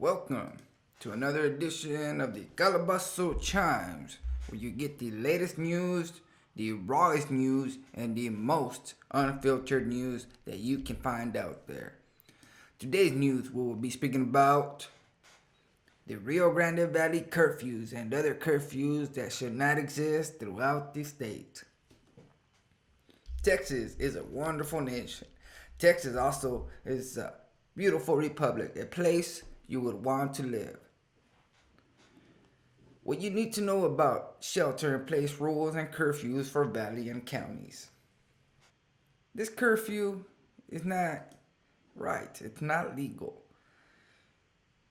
Welcome to another edition of the Calabazo Chimes, where you get the latest news, the rawest news, and the most unfiltered news that you can find out there. Today's news we will be speaking about the Rio Grande Valley curfews and other curfews that should not exist throughout the state. Texas is a wonderful nation. Texas also is a beautiful republic, a place you would want to live. What you need to know about shelter in place rules and curfews for valley and counties. This curfew is not right, it's not legal.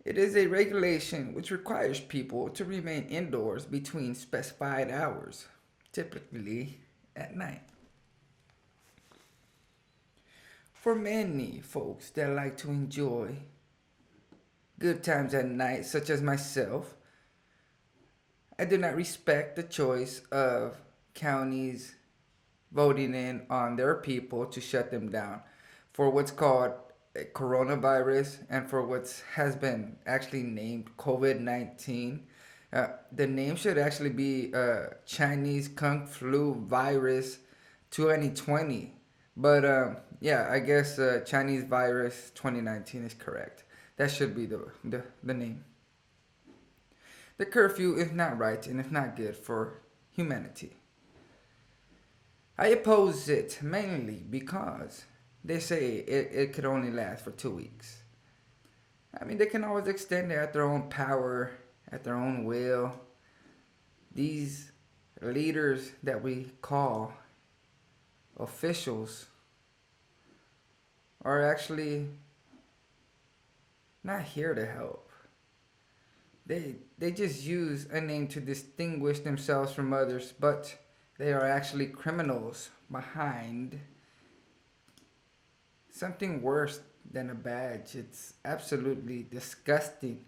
It is a regulation which requires people to remain indoors between specified hours, typically at night. For many folks that like to enjoy good times at night, such as myself, I do not respect the choice of counties voting in on their people to shut them down for what's called a coronavirus and for what has been actually named COVID-19. The name should actually be Chinese Kung Flu Virus 2020. But yeah, I guess Chinese Virus 2019 is correct. That should be the name. The curfew is not right and it's not good for humanity. I oppose it mainly because they say it could only last for 2 weeks. I mean, they can always extend it at their own power, at their own will. These leaders that we call officials are actually not here to help. They just use a name to distinguish themselves from others, but they are actually criminals behind something worse than a badge. It's absolutely disgusting,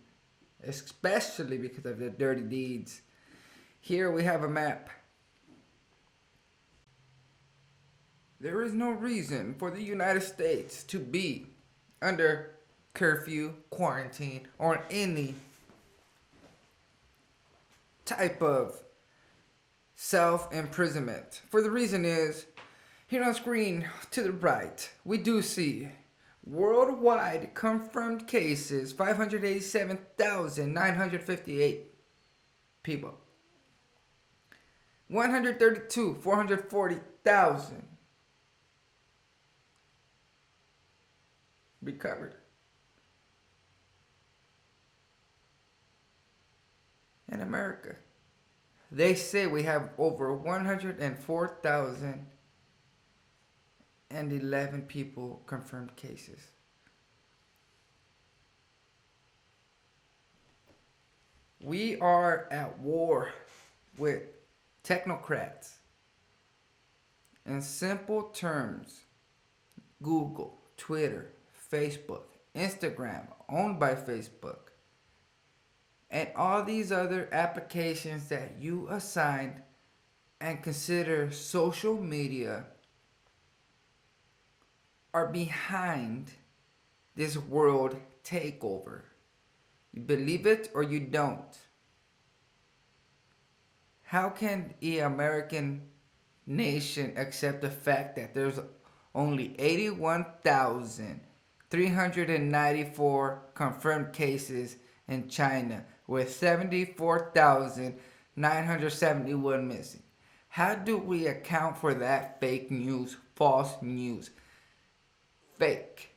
especially because of their dirty deeds. Here we have a map. There is no reason for the United States to be under curfew, quarantine, or any type of self-imprisonment. For the reason is, here on screen to the right, we do see worldwide confirmed cases 587,958 people. 440,000 recovered. In America, they say we have over 104,011 people confirmed cases. We are at war with technocrats. In simple terms, Google, Twitter, Facebook, Instagram, owned by Facebook, and all these other applications that you assign and consider social media are behind this world takeover. You believe it or you don't. How can the American nation accept the fact that there's only 81,394 confirmed cases in China, with 74,971 missing? How do we account for that fake news, false news? Fake,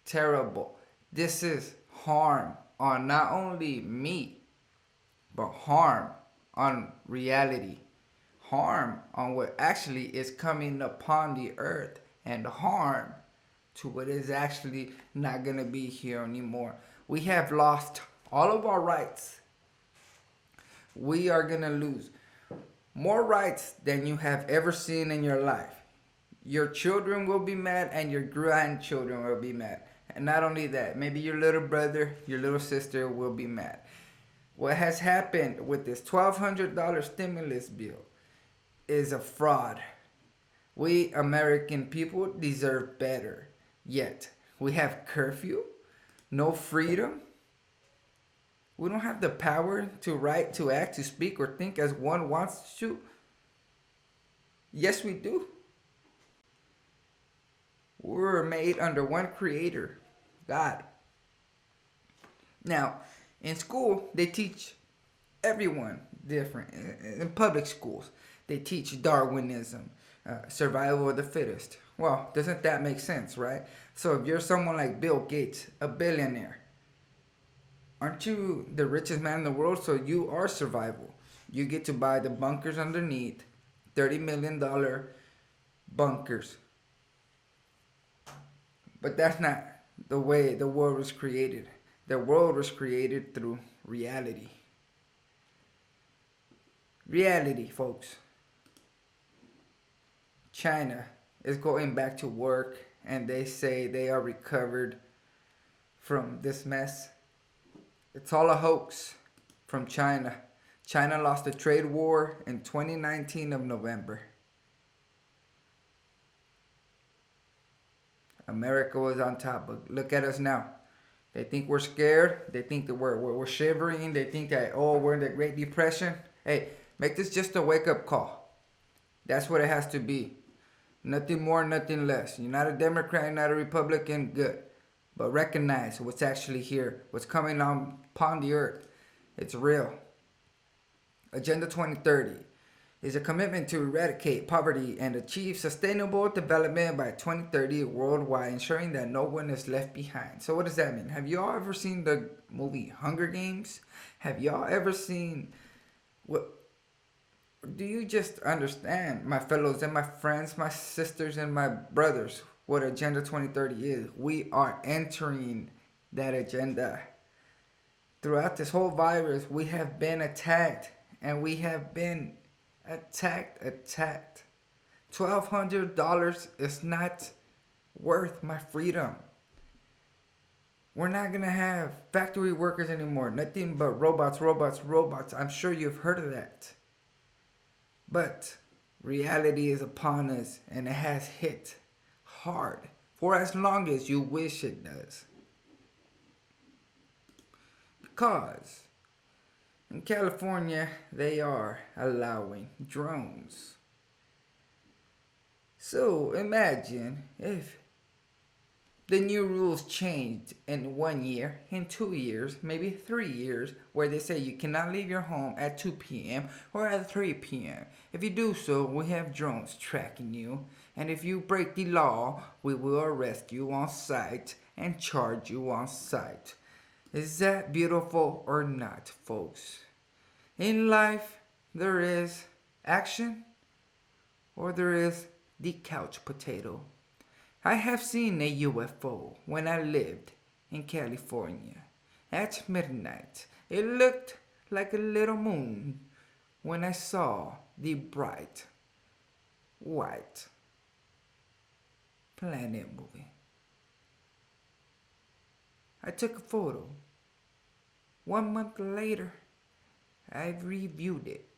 terrible. This is harm on not only me, but harm on reality. Harm on what actually is coming upon the earth, and harm to what is actually not going to be here anymore. We have lost all of our rights. We are going to lose more rights than you have ever seen in your life. Your children will be mad and your grandchildren will be mad. And not only that, maybe your little brother, your little sister will be mad. What has happened with this $1,200 stimulus bill is a fraud. We American people deserve better. Yet, we have curfew. No freedom. We don't have the power to write, to act, to speak, or think as one wants to. Yes, we do. We're made under one creator, God. Now, in school, they teach everyone different. In public schools, they teach Darwinism, survival of the fittest. Well, doesn't that make sense, right? So if you're someone like Bill Gates, a billionaire, aren't you the richest man in the world? So you are survival. You get to buy the bunkers underneath, $30 million bunkers. But that's not the way the world was created. The world was created through reality. Reality, folks. China is going back to work and they say they are recovered from this mess. It's all a hoax from China. China lost the trade war in 2019 of November. America was on top, but look at us now. They think we're scared. They think that we're shivering. They think that, oh, we're in the Great Depression. Hey, make this just a wake up call. That's what it has to be. Nothing more, nothing less. You're not a Democrat, you're not a Republican, good. But recognize what's actually here, what's coming on upon the earth. It's real. Agenda 2030 is a commitment to eradicate poverty and achieve sustainable development by 2030 worldwide, ensuring that no one is left behind. So what does that mean? Have y'all ever seen the movie Hunger Games? Have y'all ever seen what? Do you just understand, my fellows and my friends, my sisters and my brothers, what Agenda 2030 is? We are entering that agenda. Throughout this whole virus, we have been attacked, and we have been attacked. $1,200 is not worth my freedom. We're not gonna have factory workers anymore. Nothing but robots, robots, robots. I'm sure you've heard of that. But reality is upon us and it has hit hard for as long as you wish it does. Because in California, they are allowing drones. So imagine if the new rules changed in 1 year, in 2 years, maybe 3 years, where they say you cannot leave your home at 2 p.m. or at 3 p.m. If you do so, we have drones tracking you. And if you break the law, we will arrest you on sight and charge you on sight. Is that beautiful or not, folks? In life, there is action or there is the couch potato. I have seen a UFO when I lived in California. At midnight, it looked like a little moon when I saw the bright white planet moving. I took a photo. 1 month later, I reviewed it,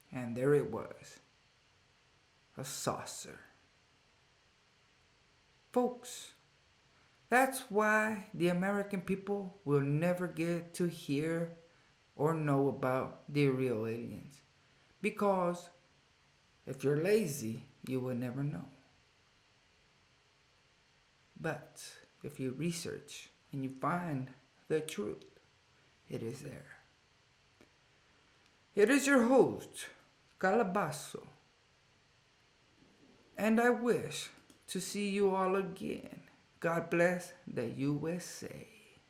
and there it was, a saucer. Folks, that's why the American people will never get to hear or know about the real aliens. Because if you're lazy, you will never know. But if you research and you find the truth, it is there. It is your host, Calabazo, and I wish to see you all again. God bless the USA.